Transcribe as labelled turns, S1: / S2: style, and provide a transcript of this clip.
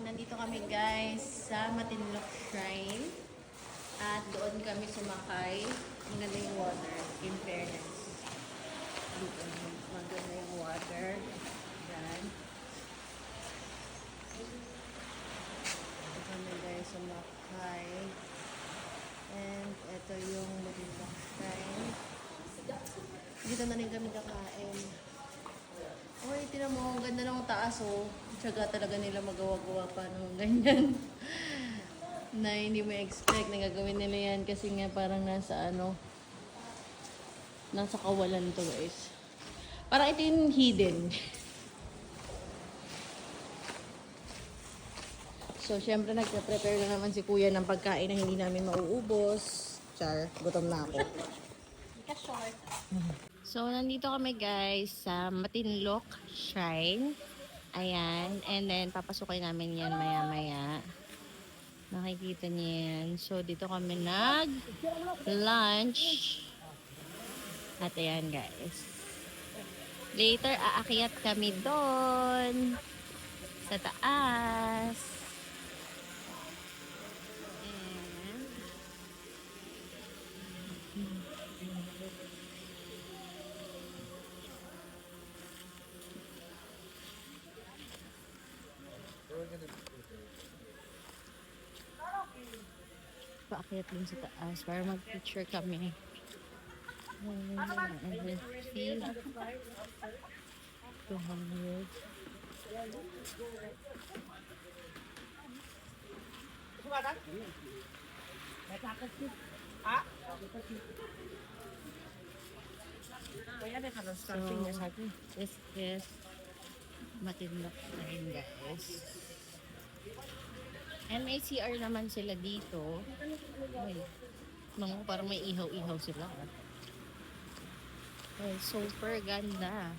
S1: nandito kami guys sa Matinloc Shrine. At doon kami sumakay. Maganda yung water, in fairness. Dito, maganda yung water. Yan. Dito kami guys sumakay. And ito yung Matinloc Shrine. Dito na rin kami kakain. Uy, tinan mo, ang ganda ng taas oh. Tsaga talaga nila magawa-gawa pa ng ganyan. Na hindi mo expect na gagawin nila yan kasi nga parang nasa nasa kawalan to guys. Parang ito yung hidden. So, syempre nagka-prepare na naman si kuya ng pagkain na hindi namin mauubos. Char, gutom na ako.
S2: Ka-short.
S1: So, nandito kami guys sa Matinloc Shrine. Ayan. And then, papasukin namin yan maya-maya. Nakikita niyo yan. So, dito kami nag-lunch. At ayan guys. Later, aakyat kami doon. Sa taas. Ayan. Paakyat din sa taas para mag-picture kami. And then see 200. So, this is Matinloc Shrine guys. And may CR naman sila dito. Ay, parang may ihaw-ihaw sila. Ay, super ganda.